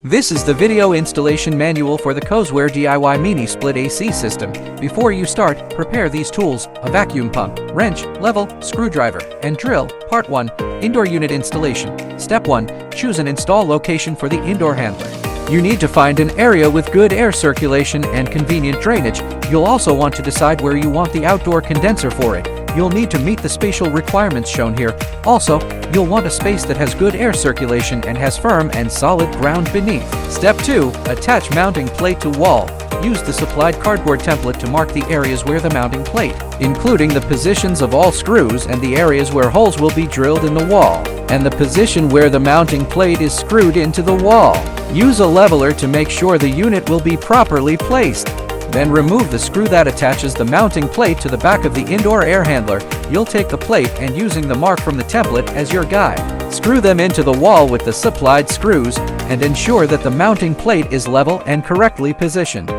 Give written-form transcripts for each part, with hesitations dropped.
This is the video installation manual for the Cozware DIY Mini Split AC system. Before you start, prepare these tools: a vacuum pump, wrench, level, screwdriver, and drill. Part 1. Indoor unit installation. Step 1. Choose and install location for the indoor handler. You need to find an area with good air circulation and convenient drainage. You'll also want to decide where you want the outdoor condenser for it. You'll need to meet the spatial requirements shown here. Also, you'll want a space that has good air circulation and has firm and solid ground beneath. Step 2. Attach mounting plate to wall. Use the supplied cardboard template to mark the areas where the mounting plate, including the positions of all screws and the areas where holes will be drilled in the wall, and the position where the mounting plate is screwed into the wall. Use a leveler to make sure the unit will be properly placed. Then remove the screw that attaches the mounting plate to the back of the indoor air handler. You'll take the plate and, using the mark from the template as your guide, screw them into the wall with the supplied screws and ensure that the mounting plate is level and correctly positioned.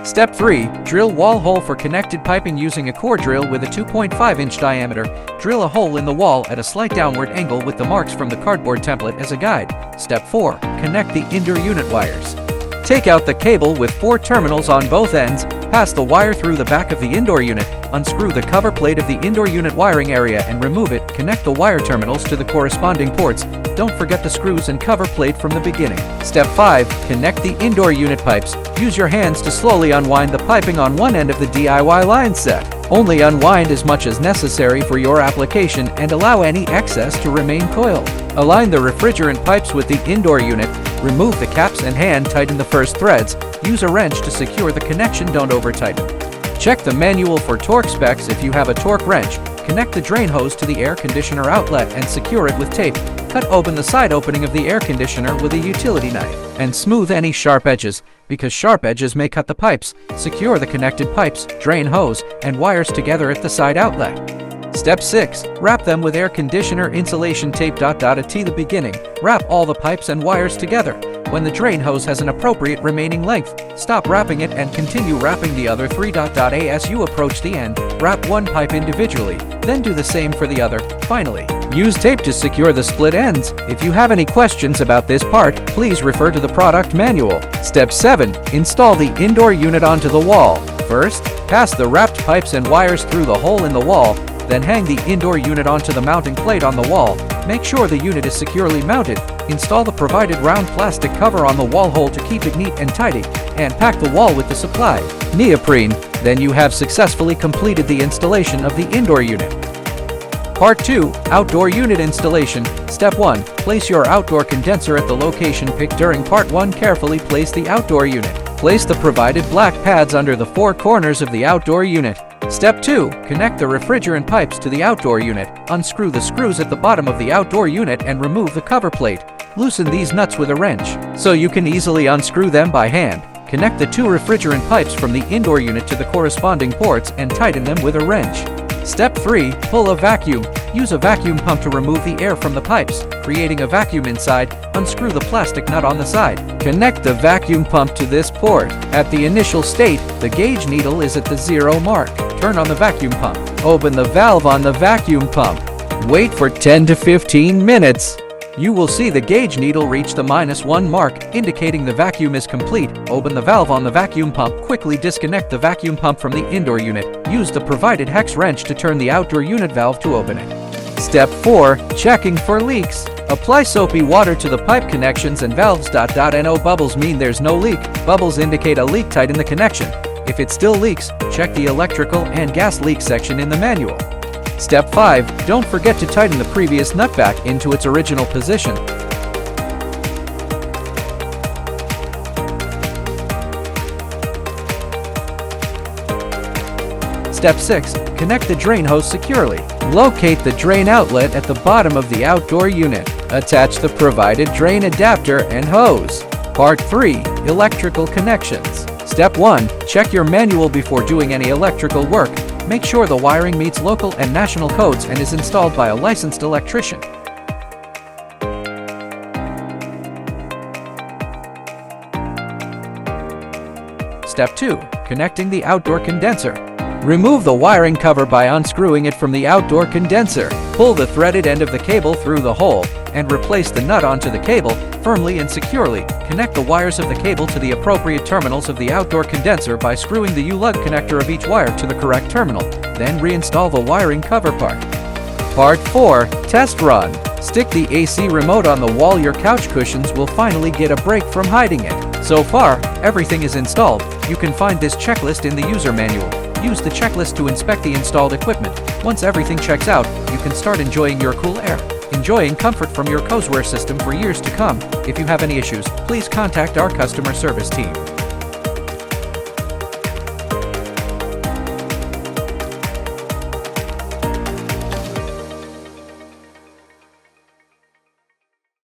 Step 3. Drill wall hole for connected piping using a core drill with a 2.5-inch diameter. Drill a hole in the wall at a slight downward angle with the marks from the cardboard template as a guide. Step 4. Connect the indoor unit wires. Take out the cable with 4 terminals on both ends, pass the wire through the back of the indoor unit, unscrew the cover plate of the indoor unit wiring area and remove it. Connect the wire terminals to the corresponding ports. Don't forget the screws and cover plate from the beginning. Step 5. Connect the indoor unit pipes. Use your hands to slowly unwind the piping on one end of the DIY line set. Only unwind as much as necessary for your application and allow any excess to remain coiled. Align the refrigerant pipes with the indoor unit. Remove the caps and hand tighten the first threads. Use a wrench to secure the connection. Don't over-tighten. Check the manual for torque specs if you have a torque wrench. Connect the drain hose to the air conditioner outlet and secure it with tape. Cut open the side opening of the air conditioner with a utility knife and smooth any sharp edges, because sharp edges may cut the pipes. Secure the connected pipes, drain hose, and wires together at the side outlet. Step 6. Wrap them with air conditioner insulation tape. At the beginning, wrap all the pipes and wires together. When the drain hose has an appropriate remaining length, stop wrapping it and continue wrapping the other 3. As you approach the end, wrap one pipe individually, then do the same for the other. Finally, use tape to secure the split ends. If you have any questions about this part, please refer to the product manual. Step 7. Install the indoor unit onto the wall. First, pass the wrapped pipes and wires through the hole in the wall. Then hang the indoor unit onto the mounting plate on the wall. Make sure the unit is securely mounted. Install the provided round plastic cover on the wall hole to keep it neat and tidy, and pack the wall with the supplied neoprene. Then you have successfully completed the installation of the indoor unit. Part 2. Outdoor unit installation. Step 1. Place your outdoor condenser at the location picked during Part 1. Carefully place the outdoor unit. Place the provided black pads under the 4 corners of the outdoor unit. Step 2. Connect the refrigerant pipes to the outdoor unit. Unscrew the screws at the bottom of the outdoor unit and remove the cover plate. Loosen these nuts with a wrench, so you can easily unscrew them by hand. Connect the 2 refrigerant pipes from the indoor unit to the corresponding ports and tighten them with a wrench. Step 3. Pull a vacuum. Use a vacuum pump to remove the air from the pipes, creating a vacuum inside. Unscrew the plastic nut on the side. Connect the vacuum pump to this port. At the initial state, the gauge needle is at the 0 mark. Turn on the vacuum pump. Open the valve on the vacuum pump. Wait for 10 to 15 minutes. You will see the gauge needle reach the -1 mark, indicating the vacuum is complete. Open the valve on the vacuum pump. Quickly disconnect the vacuum pump from the indoor unit. Use the provided hex wrench to turn the outdoor unit valve to open it. Step 4. Checking for leaks. Apply soapy water to the pipe connections and valves. No bubbles mean there's no leak. Bubbles indicate a leak. Tighten the connection. If it still leaks, check the electrical and gas leak section in the manual. Step 5. Don't forget to tighten the previous nut back into its original position. Step 6. Connect the drain hose securely. Locate the drain outlet at the bottom of the outdoor unit. Attach the provided drain adapter and hose. Part 3. Electrical connections. Step 1. Check your manual before doing any electrical work. Make sure the wiring meets local and national codes and is installed by a licensed electrician. Step 2. Connecting the outdoor condenser. Remove the wiring cover by unscrewing it from the outdoor condenser. Pull the threaded end of the cable through the hole and replace the nut onto the cable, firmly and securely. Connect the wires of the cable to the appropriate terminals of the outdoor condenser by screwing the U-lug connector of each wire to the correct terminal. Then reinstall the wiring cover part. Part 4. Test Run. Stick the AC remote on the wall. Your couch cushions will finally get a break from hiding it. So far, everything is installed. You can find this checklist in the user manual. Use the checklist to inspect the installed equipment. Once everything checks out, you can start enjoying your cool air. Enjoying comfort from your Cozware system for years to come. If you have any issues, please contact our customer service team.